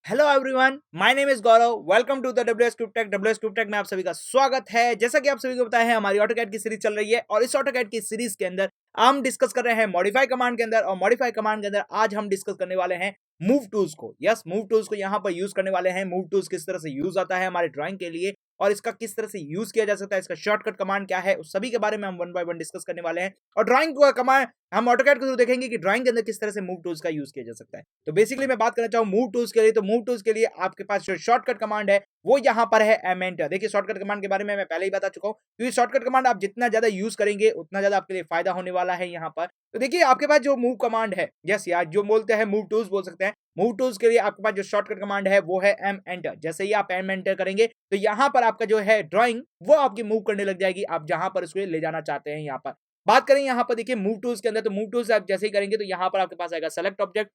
Hello everyone, my name is Gaurav. Welcome to the WS Cube Tech. WS Cube Tech में आप सभी का स्वागत है। जैसा कि आप सभी को पता है, हमारी ऑटोकैड की सीरीज चल रही है और इस ऑटोकैड की सीरीज के अंदर हम डिस्कस कर रहे हैं मॉडिफाई कमांड के अंदर। और मॉडिफाई कमांड के अंदर आज हम डिस्कस करने वाले हैं मूव टूल्स को। यस, मूव टूल्स को यहाँ पर यूज करने वाले हैं। मूव टूल्स किस तरह से यूज आता है हमारे ड्राइंग के लिए और इसका किस तरह से यूज किया जा सकता है, इसका शॉर्टकट कमांड क्या है, उस सभी के बारे में हम वन बाय वन डिस्कस करने वाले हैं। और ड्राइंग कमांड हम ऑटोकैड के थ्रू देखेंगे कि ड्राइंग के अंदर किस तरह से मूव टूल्स का यूज किया जा सकता है। तो बेसिकली मैं बात करना चाहूँ मूव टूल्स के लिए, तो मूव टूल्स के लिए आपके पास जो शॉर्टकट कमांड है वो यहाँ पर है एम एंटर। देखिए, शॉर्टकट कमांड के बारे में मैं पहले ही बता चुका हूँ, क्योंकि शॉर्टकट कमांड आप जितना ज्यादा यूज करेंगे उतना ज्यादा आपके लिए फायदा होने वाला है यहाँ पर। तो देखिए, आपके पास जो मूव कमांड है, यस यार, जो बोलते हैं मूव टूल्स बोल सकते हैं। मूव टूल्स के लिए आपके पास जो शॉर्टकट कमांड है वो है एम एंटर। जैसे ही आप एम एंटर करेंगे तो यहाँ पर आपका जो है ड्राइंग वो आपकी मूव करने लग जाएगी, आप जहां पर उसको ले जाना चाहते हैं। यहाँ पर बात करें, यहाँ पर देखिए मूव टूल्स के अंदर, तो मूव टूल्स आप जैसे ही करेंगे तो यहाँ पर आपके पास आएगा सेलेक्ट ऑब्जेक्ट।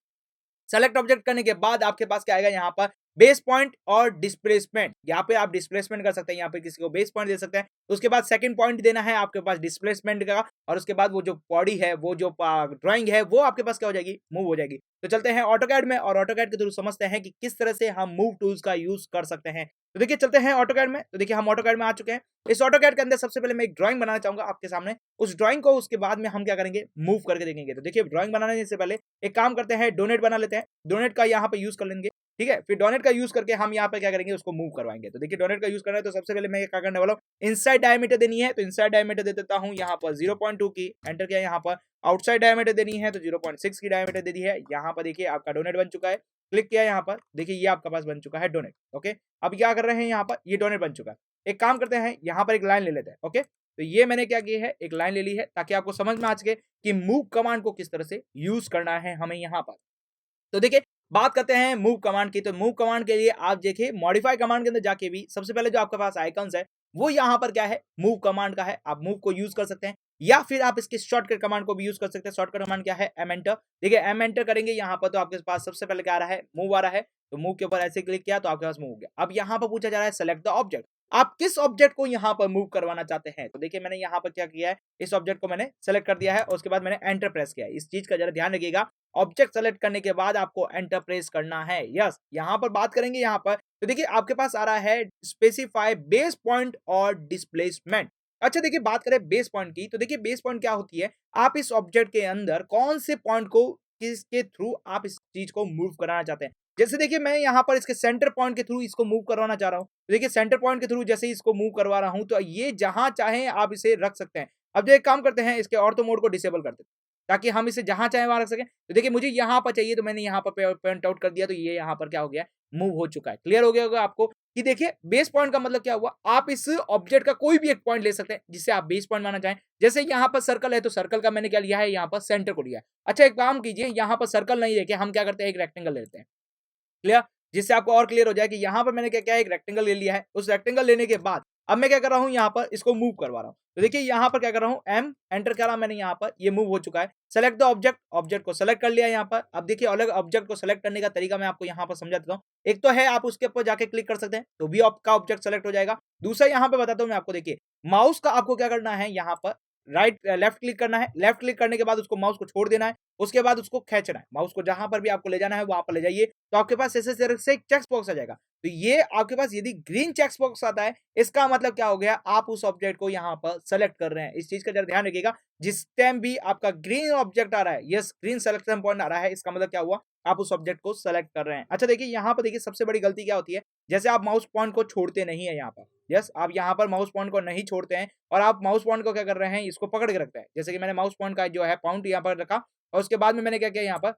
सेलेक्ट ऑब्जेक्ट करने के बाद आपके पास क्या आएगा यहाँ पर बेस पॉइंट और डिस्प्लेसमेंट। यहाँ पे आप डिस्प्लेसमेंट कर सकते हैं, यहाँ पे किसी को बेस पॉइंट दे सकते हैं। उसके बाद सेकंड पॉइंट देना है आपके पास डिस्प्लेसमेंट का, और उसके बाद वो जो बॉडी है, वो जो ड्राइंग है, वो आपके पास क्या हो जाएगी, मूव हो जाएगी। तो चलते हैं ऑटोकैड में और ऑटोकैड के थ्रू समझते हैं कि किस तरह से हम मूव टूल्स का यूज कर सकते हैं। तो देखिए, चलते हैं ऑटोकैड में। तो देखिए, हम ऑटोकैड में आ चुके हैं। इस ऑटोकैड के अंदर सबसे पहले मैं एक ड्राइंग बनाना चाहूंगा आपके सामने। उस ड्राइंग को उसके बाद में हम क्या करेंगे, मूव करके देखेंगे। तो देखिए, ड्राइंग बनाने से पहले एक काम करते हैं, डोनेट बना लेते हैं। डोनेट का यहाँ पे यूज कर लेंगे, ठीक है। फिर डोनेट का यूज करके हम यहाँ पे क्या करेंगे, उसको मूव करवाएंगे। तो देखिए, डोनेट का यूज करना है तो सबसे पहले मैं क्या करने वाला हूँ, इनसाइड डायमीटर देनी है। तो इनसाइड डायमीटर दे देता हूँ यहाँ पर 0.2 की, एंटर किया। यहाँ पर आउटसाइड डायमीटर देनी है तो 0.6 की डायमीटर दे दी है। यहाँ पर देखिए आपका डोनेट बन चुका है। क्लिक किया यहाँ पर, देखिए ये आपका पास बन चुका है डोनेट। ओके, अब क्या कर रहे हैं, यहाँ पर ये डोनेट बन चुका है। एक काम करते हैं, यहाँ पर एक लाइन ले लेते हैं। ओके, तो ये मैंने क्या किया है, एक लाइन ले ली है ताकि आपको समझ में आ सके कि मूव कमांड को किस तरह से यूज करना है हमें यहाँ पर। तो देखिए, बात करते हैं मूव कमांड की। तो मूव कमांड के लिए आप देखिए मॉडिफाई कमांड के अंदर जाके भी सबसे पहले जो आपके पास आइकन्स है वो यहाँ पर क्या है, मूव कमांड का है। आप मूव को यूज कर सकते हैं या फिर आप इसके शॉर्टकट कमांड को भी यूज कर सकते हैं। शॉर्टकट कमांड क्या है, एम एंटर। देखिए, एम एंटर करेंगे यहाँ पर तो आपके पास सबसे पहले क्या आ रहा है, मूव आ रहा है। तो मूव के ऊपर ऐसे क्लिक किया तो आपके पास मूव हो गया। अब यहाँ पर पूछा जा रहा है सेलेक्ट द ऑब्जेक्ट, आप किस ऑब्जेक्ट को यहाँ पर मूव करवाना चाहते हैं। तो देखिए, मैंने यहाँ पर क्या किया है, इस ऑब्जेक्ट को मैंने सेलेक्ट कर दिया है और उसके बाद मैंने एंटर प्रेस किया है। इस चीज का जरा ध्यान रखिएगा, ऑब्जेक्ट सेलेक्ट करने के बाद आपको एंटर प्रेस करना है। यस, यहाँ पर बात करेंगे यहाँ पर, तो देखिए आपके पास आ रहा है स्पेसिफाई बेस पॉइंट और डिस्प्लेसमेंट। अच्छा, देखिए बात करें बेस पॉइंट की, तो देखिए बेस पॉइंट क्या होती है, आप इस ऑब्जेक्ट के अंदर कौन से पॉइंट को, किसके थ्रू आप इस चीज को मूव कराना चाहते हैं। जैसे देखिए, मैं यहाँ पर इसके सेंटर पॉइंट के थ्रू इसको मूव करवाना चाह रहा हूँ। तो देखिए, सेंटर पॉइंट के थ्रू जैसे ही इसको मूव करवा रहा हूँ तो ये जहां चाहे आप इसे रख सकते हैं। अब जो एक काम करते हैं, इसके ऑर्थो मोड को डिसेबल कर देते हैं ताकि हम इसे जहां चाहे वहां रख सकें। तो देखिए, मुझे यहाँ पर चाहिए तो मैंने यहाँ पर पॉइंट आउट कर दिया, तो ये यहाँ पर क्या हो गया, मूव हो चुका है। क्लियर हो गया होगा आपको कि देखिए बेस पॉइंट का मतलब क्या हुआ, आप इस ऑब्जेक्ट का कोई भी एक पॉइंट ले सकते हैं जिसे आप बेस पॉइंट माना चाहें। जैसे यहाँ पर सर्कल है तो सर्कल का मैंने क्या लिया है, यहाँ पर सेंटर को लिया है। अच्छा, एक काम कीजिए, यहाँ पर सर्कल नहीं लेके हम क्या करते हैं, एक रेक्टेंगल लेते हैं। क्लियर, जिससे आपको और क्लियर हो जाए कि यहाँ पर मैंने क्या क्या एक रेक्टेंगल ले लिया है। उस रेक्टेंगल लेने के बाद अब मैं क्या कर रहा हूँ, यहाँ पर इसको मूव करवा रहा हूँ। तो देखिए, यहाँ पर क्या कर रहा हूँ, एम एंटर करा मैंने, यहाँ पर ये मूव हो चुका है। सेलेक्ट द ऑब्जेक्ट, ऑब्जेक्ट को सेलेक्ट कर लिया यहाँ पर। अब देखिए, अलग ऑब्जेक्ट को सेलेक्ट करने का तरीका मैं आपको यहाँ पर समझा देता हूँ। एक तो है आप उसके ऊपर जाके क्लिक कर सकते हैं तो भी आपका ऑब्जेक्ट सेलेक्ट हो जाएगा। दूसरा यहाँ पे बताता हूँ मैं आपको, देखिए माउस का आपको क्या करना है, यहाँ पर राइट लेफ्ट क्लिक करना है। लेफ्ट क्लिक करने के बाद उसको माउस को छोड़ देना है, उसके बाद उसको खींचना है। माउस को जहां पर भी आपको ले जाना है वहां पर ले जाइए, तो आपके पास ऐसे से एक चेक बॉक्स आ जाएगा। तो ये आपके पास यदि ग्रीन चेक बॉक्स आता है, इसका मतलब क्या हो गया, आप उस ऑब्जेक्ट को यहाँ पर सेलेक्ट कर रहे हैं। इस चीज का जरा ध्यान रखिएगा, जिस टाइम भी आपका ग्रीन ऑब्जेक्ट आ रहा है, यस ग्रीन सिलेक्शन पॉइंट आ रहा है, इसका मतलब क्या हुआ, आप उस ऑब्जेक्ट को सेलेक्ट कर रहे हैं। अच्छा, देखिए यहाँ पर देखिए सबसे बड़ी गलती क्या होती है, जैसे आप माउस पॉइंट को छोड़ते नहीं है यहाँ पर। यस, आप यहाँ पर माउस पॉइंट को नहीं छोड़ते हैं और आप माउस पॉइंट को क्या कर रहे हैं, इसको पकड़ के रखते हैं। जैसे कि मैंने माउस पॉइंट का जो है पॉइंट यहाँ पर रखा और उसके बाद में मैंने क्या किया, यहाँ पर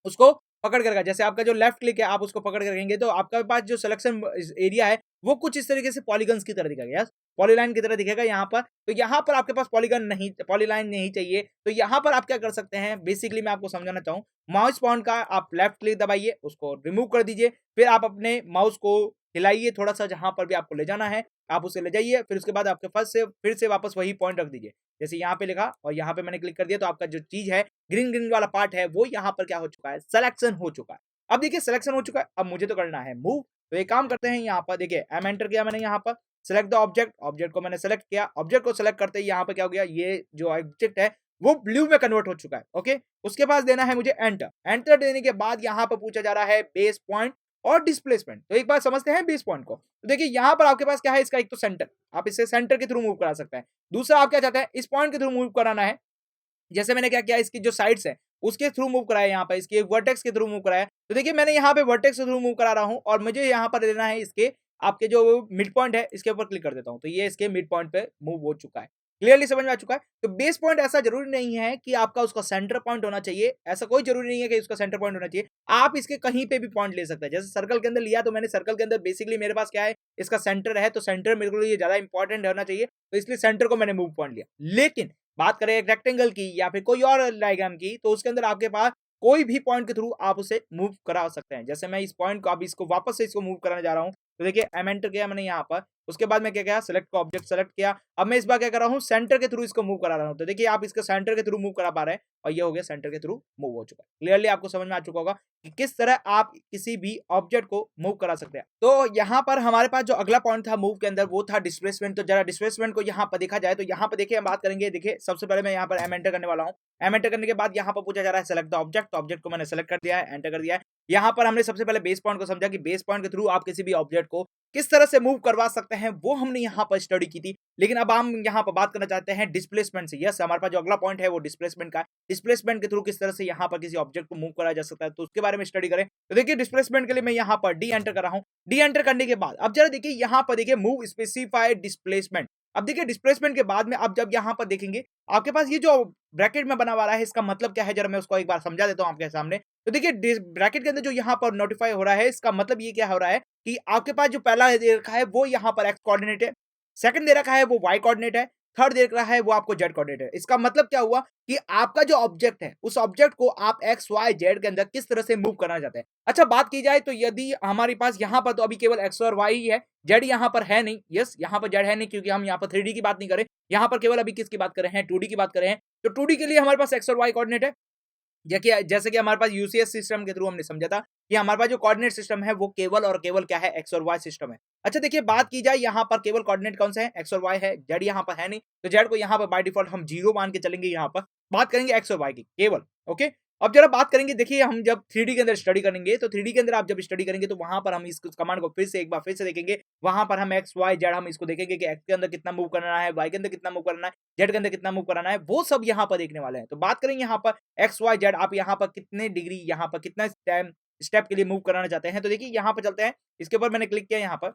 उसको पकड़ के रखा। जैसे आपका जो लेफ्ट क्लिक है, आप उसको पकड़ के रखेंगे तो आपके पास जो सिलेक्शन एरिया है वो कुछ इस तरीके से पॉलीगन्स की तरह दिखेगा। यस, पॉलीलाइन की तरह दिखेगा यहाँ पर। तो यहाँ पर आपके पास पॉलीगन नहीं, पॉलीलाइन नहीं चाहिए, तो यहाँ पर आप क्या कर सकते हैं, बेसिकली मैं आपको समझाना चाहूँ, माउस पॉइंट का आप लेफ्ट क्लिक दबाइए, उसको रिमूव कर दीजिए, फिर आप अपने माउस को हिलाइए थोड़ा सा, जहां पर भी आपको ले जाना है आप उसे ले जाइए। फिर उसके बाद आपके पास से फिर से वापस वही पॉइंट रख दीजिए, जैसे यहाँ पे लिखा और यहाँ पे मैंने क्लिक कर दिया, तो आपका जो चीज है ग्रीन ग्रीन वाला पार्ट है वो यहाँ पर क्या हो चुका है, सिलेक्शन हो चुका है। अब देखिए सिलेक्शन हो चुका है, अब मुझे तो करना है मूव। तो एक काम करते हैं, यहाँ पर देखिए एम एंटर किया मैंने, यहाँ पर सेलेक्ट द ऑब्जेक्ट, ऑब्जेक्ट को मैंने सेलेक्ट किया। ऑब्जेक्ट को सेलेक्ट करते ही यहाँ पर क्या हो गया, ये जो ऑब्जेक्ट है वो ब्लू में कन्वर्ट हो चुका है। ओके, उसके बाद देना है मुझे एंटर। एंटर देने के बाद यहाँ पर पूछा जा रहा है बेस पॉइंट और डिस्प्लेसमेंट। तो एक बार समझते हैं बेस पॉइंट को। तो देखिए यहाँ पर आपके पास क्या है, इसका एक तो सेंटर, आप इसे सेंटर के थ्रू मूव करा सकते हैं। दूसरा आप क्या चाहते हैं, इस पॉइंट के थ्रू मूव कराना है। जैसे मैंने क्या किया, इसकी जो साइड्स है उसके थ्रू मूव कराया, यहाँ पे इसके वर्टेक्स के थ्रू मूव कराया। तो देखिए मैंने यहाँ पे वर्टेक्स के थ्रू मूव करा रहा हूँ और मुझे यहाँ पर लेना है इसके आपके जो मिड पॉइंट है, इसके ऊपर क्लिक कर देता हूँ। तो ये इसके मिड पॉइंट पे मूव हो चुका है। क्लियरली समझ में आ चुका है। तो बेस पॉइंट ऐसा जरूरी नहीं है कि आपका उसका सेंटर पॉइंट होना चाहिए, ऐसा कोई जरूरी नहीं है कि उसका सेंटर पॉइंट होना चाहिए। आप इसके कहीं पे भी पॉइंट ले सकते हैं। जैसे सर्कल के अंदर लिया तो मैंने सर्कल के अंदर बेसिकली मेरे पास क्या है, इसका सेंटर है, तो सेंटर मेरे को ये ज्यादा इंपॉर्टेंट होना चाहिए, तो इसलिए सेंटर को मैंने मूव पॉइंट लिया। लेकिन बात करें एक रेक्टेंगल की या फिर कोई और डायग्राम की, तो उसके अंदर आपके पास कोई भी पॉइंट के थ्रू आप उसे मूव करा सकते हैं। जैसे मैं इस पॉइंट को अब इसको वापस से इसको मूव कराने जा रहा हूं। तो देखिए एम एंटर किया मैंने यहाँ पर, उसके बाद मैं क्या किया, सिलेक्ट का ऑब्जेक्ट सेलेक्ट किया। अब मैं इस बार क्या कर रहा हूँ, सेंटर के थ्रू इसको मूव करा रहा हूँ। तो देखिए आप इसके सेंटर के थ्रू मूव करा पा रहे हैं और ये हो गया सेंटर के थ्रू मूव हो चुका है। क्लियरली आपको समझ में आ चुका होगा कि किस तरह आप किसी भी ऑब्जेक्ट को मूव करा सकते हैं। तो यहाँ पर हमारे पास जो अगला पॉइंट था मूव के अंदर, वो था डिस्प्लेसमेंट। तो जरा डिस्प्लेसमेंट को यहाँ पर देखा जाए तो यहाँ पर देखिए हम बात करेंगे। देखिए सबसे पहले मैं यहाँ पर एम एंटर करने वाला हूँ। एम एंटर करने के बाद यहाँ पर पूछा जा रहा है सेलेक्ट द ऑब्जेक्ट। तो ऑब्जेक्ट को मैंने सेलेक्ट कर दिया है, एंटर कर दिया है। यहाँ पर हमने सबसे पहले बेस पॉइंट को समझा कि बेस पॉइंट के थ्रू आप किसी भी ऑब्जेक्ट को किस तरह से मूव करवा सकते हैं, वो हमने यहाँ पर स्टडी की थी। लेकिन अब हम यहाँ पर बात करना चाहते हैं डिस्प्लेसमेंट से। यस, हमारे पास जो अगला पॉइंट है वो डिस्प्लेसमेंट का। डिस्प्लेसमेंट के थ्रू किस तरह से यहाँ पर किसी ऑब्जेक्ट को मूव कराया जा सकता है, तो उसके बारे में स्टडी करें। तो देखिए डिस्प्लेसमेंट के लिए मैं यहाँ पर डी एंटर कर रहा हूँ। डी एंटर करने के बाद अब जरा देखिए यहाँ पर देखिए मूव स्पेसिफाइड डिस्प्लेसमेंट। अब देखिए डिस्प्लेसमेंट के बाद में अब जब यहाँ पर देखेंगे आपके पास ये जो ब्रैकेट में बना हुआ है, इसका मतलब क्या है, जरा मैं उसको एक बार समझा देता हूँ आपके सामने। तो देखिए ब्रैकेट के अंदर जो यहाँ पर नोटिफाई हो रहा है, इसका मतलब ये क्या हो रहा है कि आपके पास जो पहला दे रखा है वो यहाँ पर एक्स कोऑर्डिनेट है, सेकंड दे रखा है वो वाई कोऑर्डिनेट है, थर्ड दे रखा है वो आपको जेड कोऑर्डिनेट है। इसका मतलब क्या हुआ कि आपका जो ऑब्जेक्ट है उस ऑब्जेक्ट को आप एक्स वाई जेड के अंदर किस तरह से मूव करना चाहते हैं। अच्छा बात की जाए तो यदि हमारे पास यहाँ पर तो अभी केवल एक्स और वाई ही है, जेड यहाँ पर है नहीं। यस, यहाँ पर जेड है नहीं क्योंकि हम यहाँ पर 3D की बात नहीं करें, यहाँ पर केवल अभी किसकी बात कर रहे हैं, 2D की बात कर रहे हैं। तो 2D के लिए हमारे पास एक्स और वाई कोऑर्डिनेट है। जैसे कि हमारे पास यूसीएस सिस्टम के थ्रू हमने समझा था कि हमारे पास जो कोऑर्डिनेट सिस्टम है वो केवल और केवल क्या है, एक्स और वाई सिस्टम है। अच्छा देखिए बात की जाए यहाँ पर केवल कोऑर्डिनेट कौन से हैं, एक्स और वाई है, जेड यहाँ पर है नहीं। तो जेड को यहाँ पर बाय डिफॉल्ट हम 0 मान के चलेंगे। यहाँ पर बात करेंगे एक्स और वाई की केवल। ओके, अब जरा बात करेंगे, देखिए हम जब 3D के अंदर स्टडी करेंगे तो 3D के अंदर आप जब स्टडी करेंगे तो वहां पर हम इस कमांड को फिर से एक बार फिर से देखेंगे। वहां पर हम एक्स वाई जेड हम इसको देखेंगे कि एक्स के अंदर कितना मूव करना है, वाई के अंदर कितना मूव करना है, जेड के अंदर कितना मूव कराना है, वो सब यहाँ पर देखने वाले हैं। तो बात करेंगे यहाँ पर एक्स वाई जेड, आप यहाँ पर कितने डिग्री, यहाँ पर कितना टाइम स्टेप के लिए मूव कराना चाहते हैं। तो देखिए यहाँ पर चलते हैं, इसके ऊपर मैंने क्लिक किया। यहाँ पर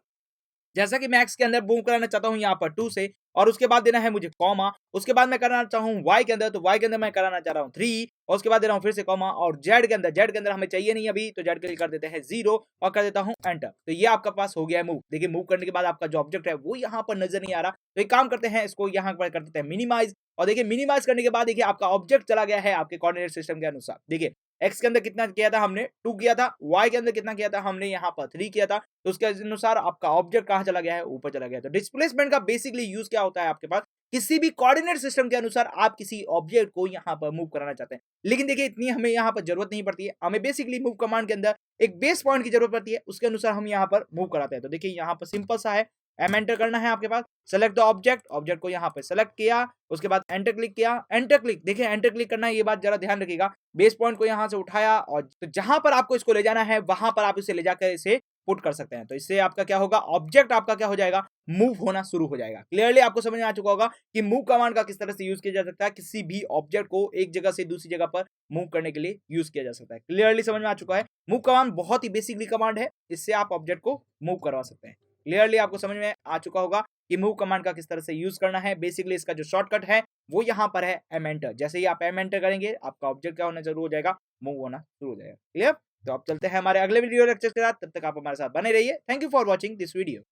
जैसा कि मैं एक्स के अंदर मूव कराना चाहता हूँ यहाँ पर 2 से, और उसके बाद देना है मुझे कॉमा। उसके बाद मैं कराना चाहूँ वाई के अंदर, तो वाई के अंदर मैं कराना चाह रहा हूँ 3, और उसके बाद दे रहा हूँ फिर से कॉमा। और जेड के अंदर हमें चाहिए नहीं अभी, तो जेड के लिए कर देते हैं 0 और कर देता हूँ एंटर। तो ये आपका पास हो गया है मूव। देखिए मूव करने के बाद आपका जो ऑब्जेक्ट है वो यहाँ पर नजर नहीं आ रहा। तो एक काम करते हैं, इसको यहाँ पर कर देते हैं मिनिमाइज। और देखिए मिनिमाइज करने के बाद देखिए आपका ऑब्जेक्ट चला गया है आपके कोऑर्डिनेट सिस्टम के अनुसार। देखिए एक्स के अंदर कितना किया था हमने, 2 किया था, वाई के अंदर कितना किया था हमने यहाँ पर 3 किया था। तो उसके अनुसार आपका ऑब्जेक्ट कहाँ चला गया है, ऊपर चला गया है। तो डिस्प्लेसमेंट का बेसिकली यूज क्या होता है आपके पास, किसी भी कोऑर्डिनेट सिस्टम के अनुसार आप किसी ऑब्जेक्ट को यहाँ पर मूव कराना चाहते हैं। लेकिन देखिए इतनी हमें यहाँ पर जरूरत नहीं पड़ती है, हमें बेसिकली मूव कमांड के अंदर एक बेस पॉइंट की जरूरत पड़ती है, उसके अनुसार हम यहाँ पर मूव कराते हैं। तो देखिए यहाँ पर सिंपल सा है, एम एंटर करना है आपके पास, सेलेक्ट द ऑब्जेक्ट, ऑब्जेक्ट को यहाँ पे सेलेक्ट किया, उसके बाद एंटर क्लिक किया, एंटर क्लिक। देखिए एंटर क्लिक करना है, ये बात जरा ध्यान रखिएगा। बेस पॉइंट को यहाँ से उठाया और तो जहां पर आपको इसको ले जाना है वहां पर आप इसे ले जाकर इसे पुट कर सकते हैं। तो इससे आपका क्या होगा, ऑब्जेक्ट आपका क्या हो जाएगा, मूव होना शुरू हो जाएगा। क्लियरली आपको समझ में आ चुका होगा कि मूव कमांड का किस तरह से यूज किया जा सकता है, किसी भी ऑब्जेक्ट को एक जगह से दूसरी जगह पर मूव करने के लिए यूज किया जा सकता है। क्लियरली समझ में आ चुका है। मूव कमांड बहुत ही बेसिकली कमांड है, इससे आप ऑब्जेक्ट को मूव करवा सकते हैं। क्लियरली आपको समझ में आ चुका होगा कि मूव कमांड का किस तरह से यूज करना है। बेसिकली इसका जो शॉर्टकट है वो यहाँ पर है एम एंटर। जैसे ही आप एम एंटर करेंगे आपका ऑब्जेक्ट क्या होना शुरू हो जाएगा, मूव होना शुरू हो जाएगा। क्लियर? तो अब चलते हैं हमारे अगले वीडियो लेक्चर के साथ, तब तक आप हमारे साथ बने रहिए। Thank you for watching this video.